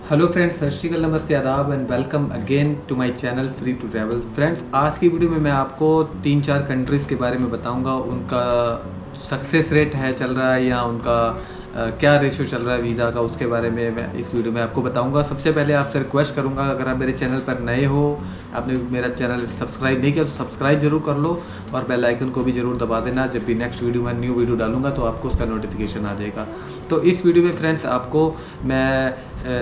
Hello friends, सत Shri Akal, namaste, adaab and welcome again to my channel free to travel. Friends, आज की video में मैं आपको 3-4 कंट्रीज़ के बारे में बताऊंगा। उनका सक्सेस रेट है चल रहा है या उनका क्या रेशो चल रहा है वीज़ा का, उसके बारे में मैं इस वीडियो में आपको बताऊंगा। सबसे पहले आपसे रिक्वेस्ट करूंगा, अगर आप मेरे चैनल पर नए हो, आपने मेरा चैनल सब्सक्राइब नहीं किया तो सब्सक्राइब जरूर कर लो और बेल आइकन को भी ज़रूर दबा देना। जब भी नेक्स्ट वीडियो में न्यू वीडियो डालूंगा तो आपको उसका नोटिफिकेशन आ जाएगा। तो इस वीडियो में फ्रेंड्स आपको मैं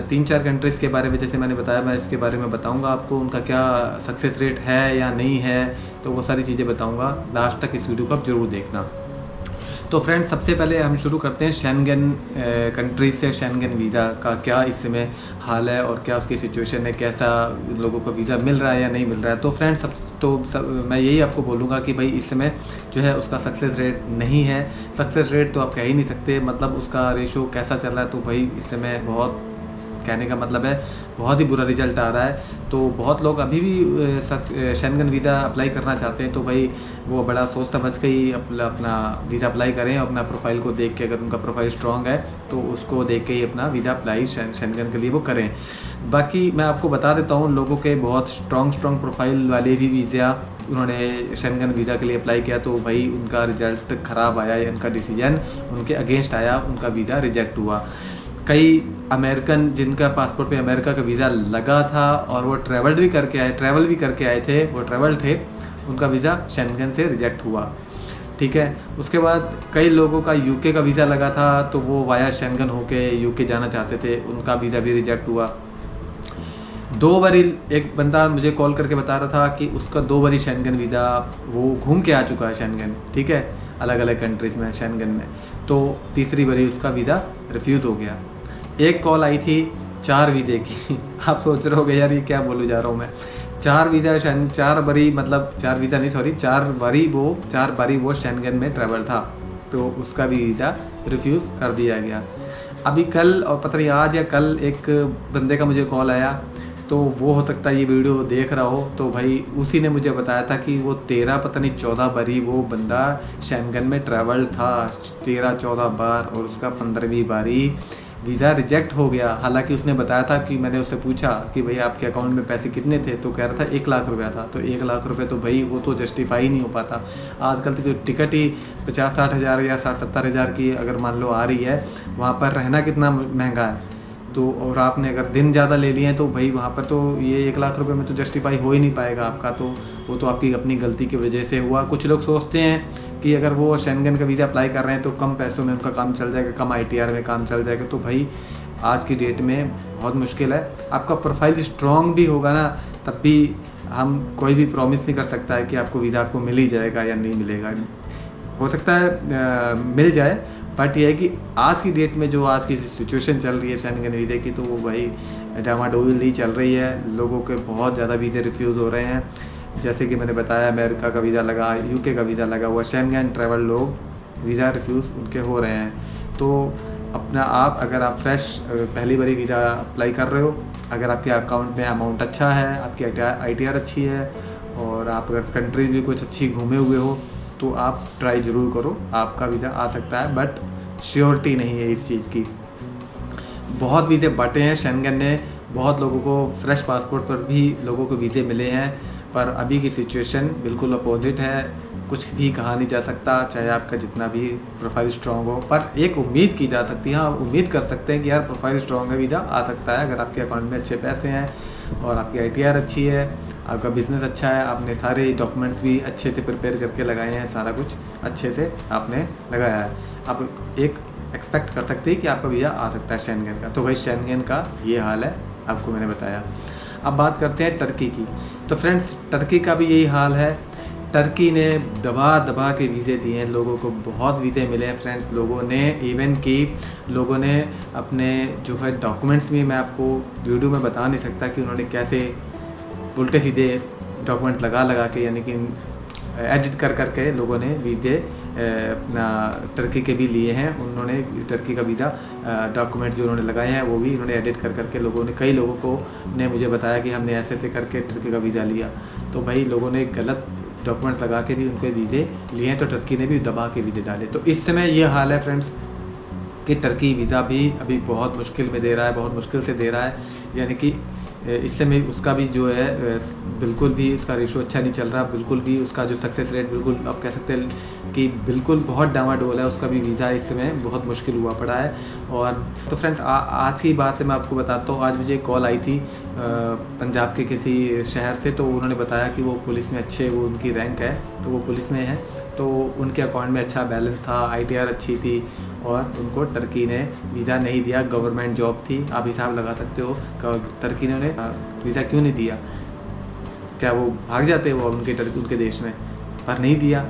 3-4 कंट्रीज़ के बारे में, जैसे मैंने बताया, मैं इसके बारे में बताऊंगा आपको उनका क्या सक्सेस रेट है या नहीं है। तो वो सारी चीज़ें बताऊंगा, लास्ट तक इस वीडियो को आप ज़रूर देखना। तो फ्रेंड्स, सबसे पहले हम शुरू करते हैं शेंगन कंट्रीज से। शेंगन वीज़ा का क्या इस समय हाल है और क्या उसकी सिचुएशन है, कैसा लोगों को वीज़ा मिल रहा है या नहीं मिल रहा है। तो फ्रेंड्स, मैं यही आपको बोलूँगा कि भाई इस समय जो है उसका सक्सेस रेट नहीं है। सक्सेस रेट तो आप कह ही नहीं सकते, मतलब उसका रेशो कैसा चल रहा है। तो भाई इस समय बहुत, कहने का मतलब है, बहुत ही बुरा रिजल्ट आ रहा है। तो बहुत लोग अभी भी शेंगन वीज़ा अप्लाई करना चाहते हैं, तो भाई वो बड़ा सोच समझ के ही अपना वीज़ा अप्लाई करें। अपना प्रोफाइल को देख के, अगर उनका प्रोफाइल स्ट्रॉन्ग है तो उसको देख के ही अपना वीज़ा अप्लाई शेंगन के लिए वो करें। बाकी मैं आपको बता देता हूँ, लोगों के बहुत स्ट्रॉन्ग प्रोफाइल वाले भी वीज़ा उन्होंने शेंगन वीज़ा के लिए अप्लाई किया, तो भाई उनका रिजल्ट ख़राब आया या उनका डिसीजन उनके अगेंस्ट आया, उनका वीज़ा रिजेक्ट हुआ। कई अमेरिकन जिनका पासपोर्ट पे अमेरिका का वीज़ा लगा था और वो ट्रैवल भी करके आए थे, वो ट्रैवल थे, उनका वीज़ा शेंगन से रिजेक्ट हुआ। ठीक है। उसके बाद कई लोगों का यूके का वीज़ा लगा था, तो वो वाया शेंगन होके यूके जाना चाहते थे, उनका वीज़ा भी रिजेक्ट हुआ। 2 बारी एक बंदा मुझे कॉल करके बता रहा था कि उसका 2 बारी शेंगन वीज़ा, वो घूम के आ चुका है शेंगन, ठीक है, अलग अलग कंट्रीज़ में शेंगन में। तो तीसरी बारी उसका वीज़ा रिफ्यूज़ हो गया। एक कॉल आई थी 4 वीज़े की। आप सोच रहे होगे यार ये क्या बोलू जा रहा हूँ मैं। 4 वीज़ा 4 बारी, मतलब 4 वीज़ा नहीं, सॉरी, 4 बारी वो शेंगन में ट्रैवल था, तो उसका भी वीज़ा रिफ्यूज़ कर दिया गया। अभी कल, और पता नहीं आज या कल, एक बंदे का मुझे कॉल आया, तो वो हो सकता है ये वीडियो देख रहा हो। तो भाई उसी ने मुझे बताया था कि वो 13, पता नहीं 14 बारी वो बंदा शेंगन में ट्रैवल था, 13-14 बार, और उसका 15वीं बारी वीज़ा रिजेक्ट हो गया। हालांकि उसने बताया था कि मैंने उससे पूछा कि भाई आपके अकाउंट में पैसे कितने थे, तो कह रहा था 1 लाख रुपया था। तो 1 लाख रुपये तो भाई वो तो जस्टिफाई नहीं हो पाता। आजकल तो टिकट ही 50-60 हज़ार या 60-70 हज़ार की अगर मान लो आ रही है, वहाँ पर रहना कितना महंगा है। तो और आपने अगर दिन ज़्यादा ले लिए हैं तो भाई वहाँ पर तो ये 1 लाख रुपये में तो जस्टिफाई हो ही नहीं पाएगा आपका। तो वो तो आपकी अपनी गलती की वजह से हुआ। कुछ लोग सोचते हैं कि अगर वो शेंगन का वीज़ा अप्लाई कर रहे हैं तो कम पैसों में उनका काम चल जाएगा, कम ITR में काम चल जाएगा। तो भाई आज की डेट में बहुत मुश्किल है। आपका प्रोफाइल स्ट्रॉन्ग भी होगा ना, तब भी हम कोई भी प्रॉमिस नहीं कर सकता है कि आपको वीज़ा आपको मिल ही जाएगा या नहीं मिलेगा। हो सकता है मिल जाए, बट यह है कि आज की डेट में जो आज की सिचुएशन चल रही है शेंगन वीज़े की, तो वो भाई डामाडोल ही चल रही है। लोगों के बहुत ज़्यादा वीज़े रिफ्यूज़ हो रहे हैं। जैसे कि मैंने बताया, अमेरिका का वीज़ा लगा, यूके का वीज़ा लगा हुआ, शेंगन ट्रैवल लोग वीज़ा रिफ्यूज़ उनके हो रहे हैं। तो अपना आप, अगर आप फ्रेश पहली बारी वीज़ा अप्लाई कर रहे हो, अगर आपके अकाउंट में अमाउंट अच्छा है, आपकी ITR अच्छी है, और आप अगर कंट्रीज भी कुछ अच्छी घूमे हुए हो, तो आप ट्राई ज़रूर करो, आपका वीज़ा आ सकता है। बट श्योरिटी नहीं है इस चीज़ की। बहुत वीज़े बटे हैं शेंगन ने, बहुत लोगों को फ्रेश पासपोर्ट पर भी लोगों को वीज़े मिले हैं, पर अभी की सिचुएशन बिल्कुल अपोजिट है। कुछ भी कहा नहीं जा सकता, चाहे आपका जितना भी प्रोफाइल स्ट्रॉन्ग हो। पर एक उम्मीद की जा सकती है, हाँ, उम्मीद कर सकते हैं कि यार प्रोफाइल स्ट्रॉन्ग है, वीज़ा आ सकता है। अगर आपके अकाउंट में अच्छे पैसे हैं और आपकी ITR अच्छी है, आपका बिज़नेस अच्छा है, आपने सारे डॉक्यूमेंट्स भी अच्छे से प्रिपेयर करके लगाए हैं, सारा कुछ अच्छे से आपने लगाया है, आप एक एक्सपेक्ट कर सकते हैं कि आपका वीज़ा आ सकता है शेंगन का। तो भाई शेंगन का ये हाल है, आपको मैंने बताया। अब बात करते हैं टर्की की। तो फ्रेंड्स, टर्की का भी यही हाल है। टर्की ने दबा के वीज़े दिए हैं, लोगों को बहुत वीज़े मिले हैं फ्रेंड्स। लोगों ने इवन कि लोगों ने अपने जो है डॉक्यूमेंट्स भी, मैं आपको वीडियो में बता नहीं सकता कि उन्होंने कैसे उल्टे सीधे डॉक्यूमेंट लगा के, यानी कि एडिट कर लोगों ने वीज़े अपना टर्की के भी लिए हैं। उन्होंने टर्की का वीज़ा डॉक्यूमेंट जो उन्होंने लगाए हैं वो भी उन्होंने एडिट कर लोगों ने, कई लोगों को ने मुझे बताया कि हमने ऐसे करके टर्की का वीज़ा लिया। तो भाई लोगों ने गलत डॉक्यूमेंट्स लगा के भी उनके वीज़े लिए हैं, तो टर्की ने भी दबा के वीज़े डाले। तो इस समय ये हाल है फ्रेंड्स कि टर्की वीज़ा भी अभी बहुत मुश्किल में दे रहा है, बहुत मुश्किल से दे रहा है। यानी कि इससे में उसका भी जो है बिल्कुल भी इसका रेशो अच्छा नहीं चल रहा, बिल्कुल भी उसका जो सक्सेस रेट बिल्कुल आप कह सकते हैं कि बिल्कुल बहुत डामाडोल है। उसका भी वीज़ा इस समय बहुत मुश्किल हुआ पड़ा है। और तो फ्रेंड्स आज की बात है, मैं आपको बताता हूँ। आज मुझे कॉल आई थी पंजाब के किसी शहर से, तो उन्होंने बताया कि वो पुलिस में अच्छे, वो उनकी रैंक है तो वो पुलिस में है, तो उनके अकाउंट में अच्छा बैलेंस था, ITR अच्छी थी और उनको टर्की ने वीज़ा नहीं दिया। गवर्नमेंट जॉब थी, आप हिसाब लगा सकते हो टर्की ने उन्हें वीज़ा क्यों नहीं दिया। क्या वो भाग जाते वो उनके देश में, पर नहीं दिया,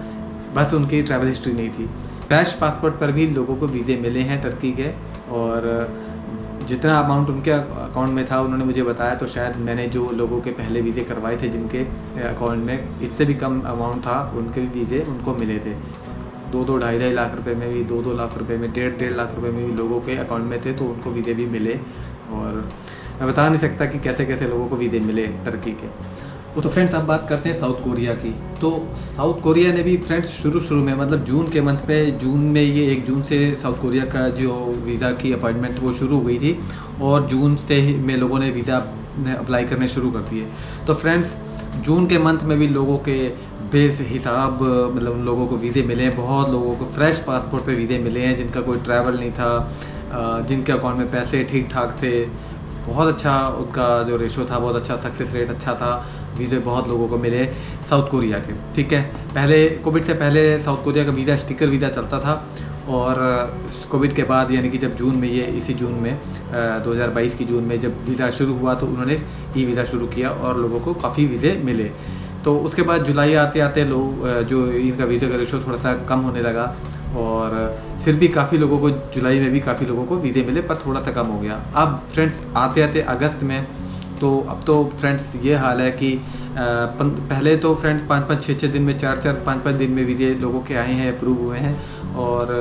बस उनकी ट्रैवल हिस्ट्री नहीं थी। फ्रेश पासपोर्ट पर भी लोगों को वीज़े मिले हैं टर्की के, और जितना अमाउंट उनके अकाउंट में था उन्होंने मुझे बताया, तो शायद मैंने जो लोगों के पहले वीज़े करवाए थे जिनके अकाउंट में इससे भी कम अमाउंट था, उनके भी वीज़े उनको मिले थे। 2-2 ढाई लाख रुपए में भी, 2-2 लाख रुपए में, 1.5 लाख रुपए में भी लोगों के अकाउंट में थे, तो उनको वीज़े भी मिले। और मैं बता नहीं सकता कि कैसे कैसे लोगों को वीज़े मिले टर्की के। तो फ्रेंड्स अब बात करते हैं साउथ कोरिया की। तो साउथ कोरिया ने भी फ्रेंड्स शुरू में, मतलब जून के मंथ पे, जून में ये 1 जून से साउथ कोरिया का जो वीज़ा की अपॉइंटमेंट वो शुरू हुई थी, और जून से ही में लोगों ने वीज़ा अप्लाई करने शुरू कर दिए। तो फ्रेंड्स जून के मंथ में भी लोगों के बेस हिसाब, मतलब उन लोगों को वीज़े मिले हैं। बहुत लोगों को फ्रेश पासपोर्ट पे वीज़े मिले हैं जिनका कोई ट्रैवल नहीं था, जिनके अकाउंट में पैसे ठीक ठाक थे। बहुत अच्छा उनका जो रेशो था, बहुत अच्छा सक्सेस रेट अच्छा था। वीज़े बहुत लोगों को मिले साउथ कोरिया के, ठीक है। पहले कोविड से पहले साउथ कोरिया का वीज़ा स्टिकर वीज़ा चलता था, और कोविड के बाद यानी कि जब जून में, ये इसी जून में 2022 की जून में जब वीज़ा शुरू हुआ, तो उन्होंने ई वीज़ा शुरू किया और लोगों को काफ़ी वीज़े मिले। तो उसके बाद जुलाई आते आते लोग जो इनका वीज़ा का रेशो थोड़ा सा कम होने लगा, और फिर भी काफ़ी लोगों को जुलाई में भी काफ़ी लोगों को वीज़े मिले, पर थोड़ा सा कम हो गया। अब फ्रेंड्स आते आते अगस्त में, तो अब तो फ्रेंड्स ये हाल है कि पहले तो फ्रेंड्स 5-5, 6-6 दिन में, 4-4, 5-5 दिन में वीज़े लोगों के आए हैं, अप्रूव हुए हैं, और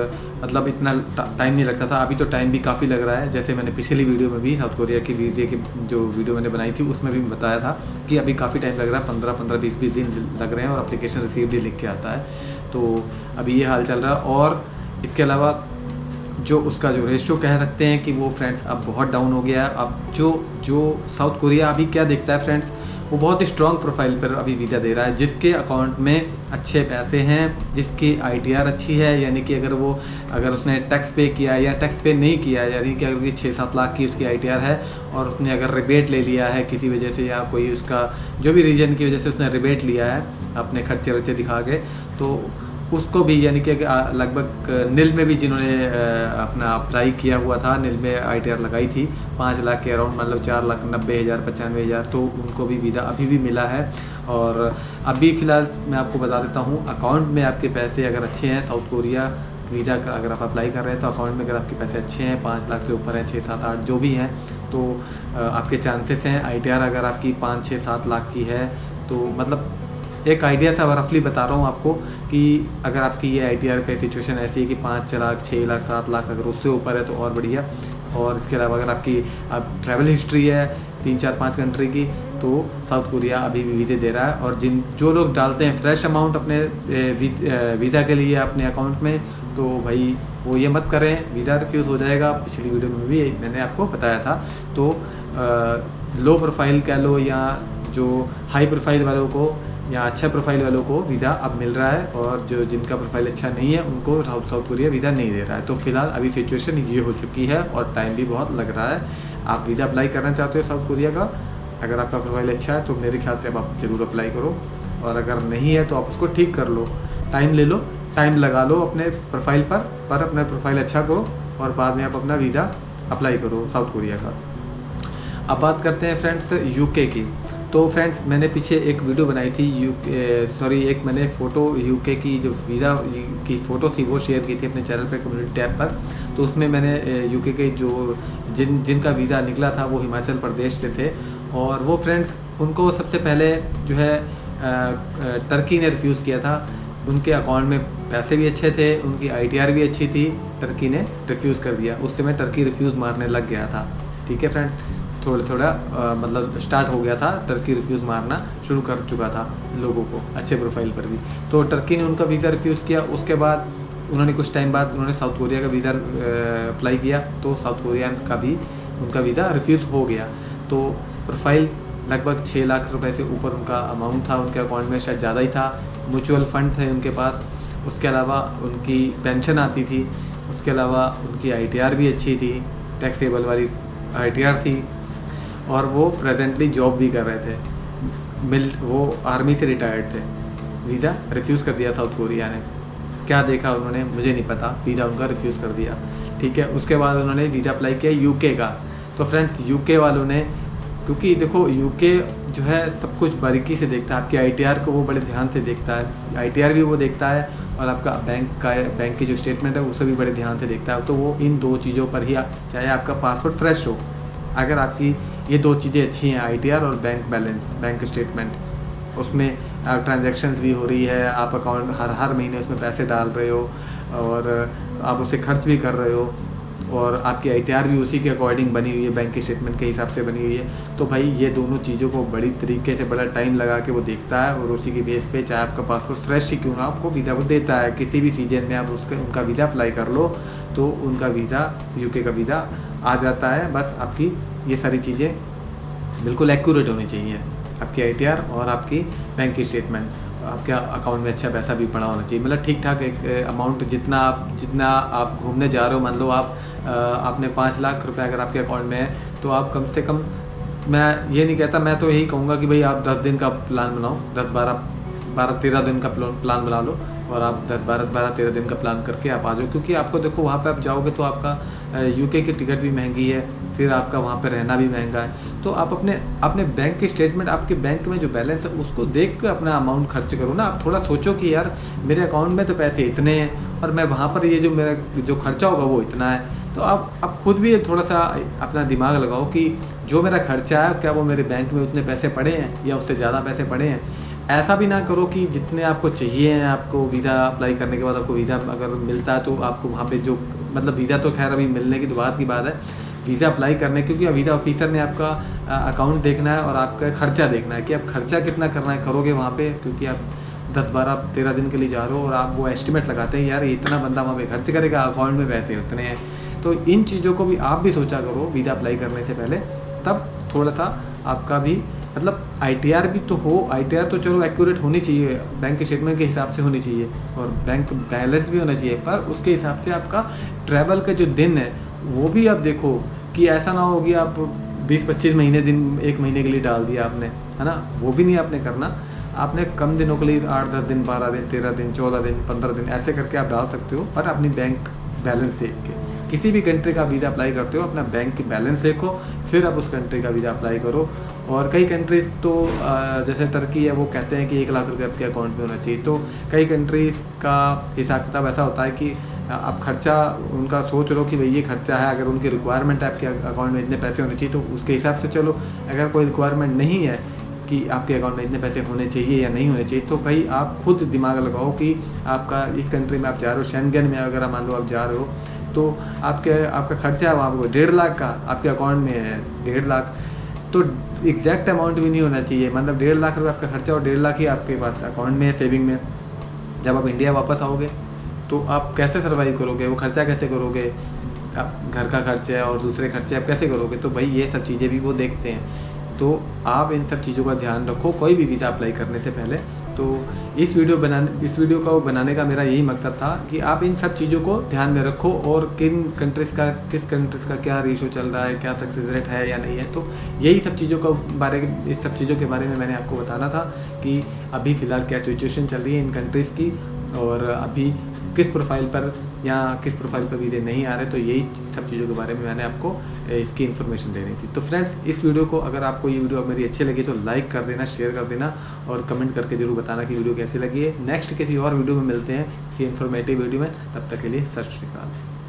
मतलब इतना टाइम नहीं लगता था। अभी तो टाइम भी काफ़ी लग रहा है। जैसे मैंने पिछली वीडियो में भी साउथ कोरिया की वीज़े की जो वीडियो मैंने बनाई थी उसमें भी बताया था कि अभी काफ़ी टाइम लग रहा है, 15-15, 20-20 दिन लग रहे हैं, और एप्लीकेशन रिसीव्ड ही लिख के आता है। तो अभी ये हाल चल रहा है। और इसके अलावा जो उसका जो रेशियो कह सकते हैं कि वो फ्रेंड्स अब बहुत डाउन हो गया है। अब जो साउथ कोरिया अभी क्या देखता है फ्रेंड्स, वो बहुत ही स्ट्रॉन्ग प्रोफाइल पर अभी वीज़ा दे रहा है, जिसके अकाउंट में अच्छे पैसे हैं, जिसकी ITR अच्छी है, यानी कि अगर उसने टैक्स पे किया या टैक्स पे नहीं किया, यानी कि अगर 6-7 लाख की उसकी ITR है, और उसने अगर रिबेट ले लिया है किसी वजह से, या कोई उसका जो भी रीजन की वजह से उसने रिबेट लिया है अपने खर्चे वर्चे दिखा के, तो उसको भी, यानी कि लगभग नील में भी जिन्होंने अपना अप्लाई किया हुआ था, नील में ITR लगाई थी 5 लाख के अराउंड, मतलब 4,90,000, 95,000, तो उनको भी वीज़ा अभी भी मिला है। और अभी फ़िलहाल मैं आपको बता देता हूँ, अकाउंट में आपके पैसे अगर अच्छे हैं, साउथ कोरिया वीज़ा का अगर आप अप्लाई कर रहे हैं, तो अकाउंट में अगर आपके पैसे अच्छे हैं, 5 लाख से ऊपर हैं, 6, 7, 8 जो भी हैं, तो आपके चांसेस हैं। ITR अगर आपकी 5, 6, 7 लाख की है, तो मतलब एक आइडिया सा रफली बता रहा हूँ आपको कि अगर आपकी ये ITR का सिचुएशन ऐसी है कि 5 लाख, 6 लाख, 7 लाख, अगर उससे ऊपर है तो और बढ़िया। और इसके अलावा अगर आपकी ट्रैवल हिस्ट्री है 3, 4, 5 कंट्री की, तो साउथ कोरिया अभी भी वीज़े दे रहा है। और जो लोग डालते हैं फ्रेश अमाउंट अपने वीज़ा के लिए अपने अकाउंट में, तो भाई वो ये मत करें, वीज़ा रिफ्यूज़ हो जाएगा। पिछली वीडियो में भी मैंने आपको बताया था। तो लो प्रोफाइल कह लो, या जो हाई प्रोफाइल वालों को या अच्छा प्रोफाइल वालों को वीज़ा अब मिल रहा है, और जो जिनका प्रोफाइल अच्छा नहीं है उनको साउथ कोरिया वीज़ा नहीं दे रहा है। तो फिलहाल अभी सिचुएशन ये हो चुकी है, और टाइम भी बहुत लग रहा है। आप वीज़ा अप्लाई करना चाहते हो साउथ कोरिया का, अगर आपका प्रोफाइल अच्छा है तो मेरे ख्याल से अब आप ज़रूर अप्लाई करो, और अगर नहीं है तो आप उसको ठीक कर लो, टाइम ले लो, टाइम लगा लो अपने प्रोफाइल पर अपना प्रोफाइल अच्छा करो, और बाद में आप अपना वीज़ा अप्लाई करो साउथ कोरिया का। अब बात करते हैं फ्रेंड्स UK की। तो फ्रेंड्स मैंने पीछे एक वीडियो बनाई थी एक मैंने फ़ोटो UK की जो वीज़ा की फ़ोटो थी वो शेयर की थी अपने चैनल पे, कम्युनिटी टैब पर। तो उसमें मैंने UK के जो जिनका वीज़ा निकला था वो हिमाचल प्रदेश से थे, और वो फ्रेंड्स उनको सबसे पहले जो है टर्की ने रिफ्यूज़ किया था। उनके अकाउंट में पैसे भी अच्छे थे, उनकी ITR भी अच्छी थी, टर्की ने रिफ्यूज़ कर दिया। उस समय टर्की रिफ्यूज़ मारने लग गया था, ठीक है फ्रेंड्स। थोड़ा मतलब स्टार्ट हो गया था, टर्की रिफ्यूज़ मारना शुरू कर चुका था लोगों को अच्छे प्रोफाइल पर भी। तो टर्की ने उनका वीज़ा रिफ्यूज़ किया। उसके बाद उन्होंने कुछ टाइम बाद उन्होंने साउथ कोरिया का वीज़ा अप्लाई किया, तो साउथ कोरिया का भी उनका वीज़ा रिफ्यूज़ हो गया। तो प्रोफाइल लगभग 6 लाख रुपए से ऊपर उनका अमाउंट था, उनके अकाउंट में शायद ज़्यादा ही था, म्यूचुअल फंड थे उनके पास, उसके अलावा उनकी पेंशन आती थी, उसके अलावा उनकी ITR भी अच्छी थी, टैक्सेबल वाली ITR थी, और वो प्रेजेंटली जॉब भी कर रहे थे, वो आर्मी से रिटायर्ड थे। वीज़ा रिफ्यूज़ कर दिया साउथ कोरिया ने। क्या देखा उन्होंने मुझे नहीं पता, वीज़ा उनका रिफ्यूज़ कर दिया, ठीक है। उसके बाद उन्होंने वीज़ा अप्लाई किया UK का। तो फ्रेंड्स UK वालों ने, क्योंकि देखो UK जो है सब कुछ बारीकी से देखता है, आपकी ITR को वो बड़े ध्यान से देखता है, ITR भी वो देखता है, और आपका बैंक की जो स्टेटमेंट है उसे भी बड़े ध्यान से देखता है। तो वो इन 2 चीज़ों पर ही, चाहे आपका पासपोर्ट फ्रेश हो, अगर आपकी ये 2 चीज़ें अच्छी हैं, ITR और बैंक बैलेंस, बैंक स्टेटमेंट, उसमें ट्रांजैक्शंस भी हो रही है, आप अकाउंट हर महीने उसमें पैसे डाल रहे हो और आप उसे खर्च भी कर रहे हो, और आपकी ITR भी उसी के अकॉर्डिंग बनी हुई है, बैंक के स्टेटमेंट के हिसाब से बनी हुई है। तो भाई ये दोनों चीज़ों को बड़ी तरीके से बड़ा टाइम लगा के वो देखता है, और उसी के बेस पे चाहे आपका पासपोर्ट फ्रेश ही क्यों ना, आपको वीज़ा वो देता है। किसी भी सीजन में आप उनका वीज़ा अप्लाई कर लो तो उनका वीज़ा, UK का वीज़ा आ जाता है। बस आपकी ये सारी चीज़ें बिल्कुल एक्यूरेट होनी चाहिए, आपकी ITR और आपकी बैंक की स्टेटमेंट, आपके अकाउंट में अच्छा पैसा भी पड़ा होना चाहिए, मतलब ठीक ठाक एक अमाउंट, जितना आप घूमने जा रहे हो। मान लो आपने 5 लाख रुपए अगर आपके अकाउंट में है, तो आप कम से कम, मैं ये नहीं कहता, मैं तो यही कहूँगा कि भाई आप 10 दिन का प्लान बनाओ, 13 दिन का प्लान बना लो, और आप 13 दिन का प्लान करके आप आ जाओ। क्योंकि आपको देखो वहाँ पे आप जाओगे तो आपका UK की टिकट भी महंगी है, फिर आपका वहाँ पे रहना भी महंगा है। तो आप अपने बैंक की स्टेटमेंट, आपके बैंक में जो बैलेंस है उसको देख कर अपना अमाउंट खर्च करो ना। आप थोड़ा सोचो कि यार मेरे अकाउंट में तो पैसे इतने हैं और मैं वहाँ पर ये जो मेरा जो खर्चा होगा वो इतना है। तो आप खुद भी थोड़ा सा अपना दिमाग लगाओ कि जो मेरा खर्चा है क्या वो मेरे बैंक में उतने पैसे पड़े हैं या उससे ज़्यादा पैसे पड़े हैं। ऐसा भी ना करो कि जितने आपको चाहिए हैं, आपको वीज़ा अप्लाई करने के बाद आपको वीज़ा अगर मिलता है तो आपको वहाँ पे जो, मतलब वीज़ा तो खैर अभी मिलने की तो बात की बात है, वीज़ा अप्लाई करने, क्योंकि वीज़ा ऑफिसर ने आपका अकाउंट देखना है और आपका खर्चा देखना है कि आप खर्चा कितना करना है करोगे वहाँ पे, क्योंकि आप 10, 12, 13 दिन के लिए जा रहे हो और आप वो एस्टिमेट लगाते हैं यार इतना बंदा वहाँ पे खर्च करेगा, अकाउंट में पैसे उतने हैं। तो इन चीज़ों को भी आप भी सोचा करो वीज़ा अप्लाई करने से पहले, तब थोड़ा सा आपका भी, मतलब ITR भी तो हो, ITR तो चलो एक्यूरेट होनी चाहिए, बैंक स्टेटमेंट के हिसाब से होनी चाहिए, और बैंक बैलेंस भी होना चाहिए, पर उसके हिसाब से आपका ट्रैवल का जो दिन है वो भी आप देखो कि ऐसा ना हो कि आप 20-25 महीने दिन 1 महीने के लिए डाल दिया आपने, है ना, वो भी नहीं आपने करना। आपने कम दिनों के लिए 8-10 दिन, 12 दिन, 13 दिन, 14 दिन, 15 दिन ऐसे करके आप डाल सकते हो, पर अपनी बैंक बैलेंस देख के। किसी भी कंट्री का वीज़ा अप्लाई करते हो अपना बैंक की बैलेंस देखो, फिर आप उस कंट्री का वीज़ा अप्लाई करो। और कई कंट्रीज़ तो जैसे टर्की है, वो कहते हैं कि 1 लाख रुपये आपके अकाउंट में होना चाहिए। तो कई कंट्रीज़ का हिसाब किताब ऐसा होता है कि आप खर्चा उनका सोच लो कि भाई ये खर्चा है, अगर उनकी रिक्वायरमेंट है आपके अकाउंट में इतने पैसे होने चाहिए तो उसके हिसाब से चलो। अगर कोई रिक्वायरमेंट नहीं है कि आपके अकाउंट में इतने पैसे होने चाहिए या नहीं होने चाहिए, तो भाई आप खुद दिमाग लगाओ कि आपका इस कंट्री में आप जा रहे हो, शेंगन में अगर मान लो आप जा रहे हो, तो आपका खर्चा है वहाँ पर 1.5 लाख का, आपके अकाउंट में है 1.5 लाख, तो एग्जैक्ट अमाउंट भी नहीं होना चाहिए, मतलब 1.5 लाख रुपये आपका खर्चा और 1.5 लाख ही आपके पास अकाउंट में है, सेविंग में। जब आप इंडिया वापस आओगे तो आप कैसे सर्वाइव करोगे, वो खर्चा कैसे करोगे, आप घर का खर्चा है और दूसरे खर्चे आप कैसे करोगे। तो भाई ये सब चीज़ें भी वो देखते हैं, तो आप इन सब चीज़ों का ध्यान रखो कोई भी वीज़ा अप्लाई करने से पहले। तो इस वीडियो को बनाने का मेरा यही मकसद था कि आप इन सब चीज़ों को ध्यान में रखो, और किस कंट्रीज़ का क्या रेशो चल रहा है, क्या सक्सेस रेट है या नहीं है। तो यही सब चीज़ों इस सब चीज़ों के बारे में मैंने आपको बताना था कि अभी फ़िलहाल क्या सिचुएशन चल रही है इन कंट्रीज़ की, और अभी किस प्रोफाइल पर या किस प्रोफाइल पर वीज़े नहीं आ रहे। तो यही सब चीज़ों के बारे में मैंने आपको इसकी इन्फॉर्मेशन देनी थी। तो फ्रेंड्स, इस वीडियो को, अगर आपको ये वीडियो मेरी अच्छी लगी तो लाइक कर देना, शेयर कर देना, और कमेंट करके जरूर बताना कि वीडियो कैसी लगी है। नेक्स्ट किसी और वीडियो में मिलते हैं, किसी इन्फॉर्मेटिव वीडियो में, तब तक के लिए सत श्री अकाल।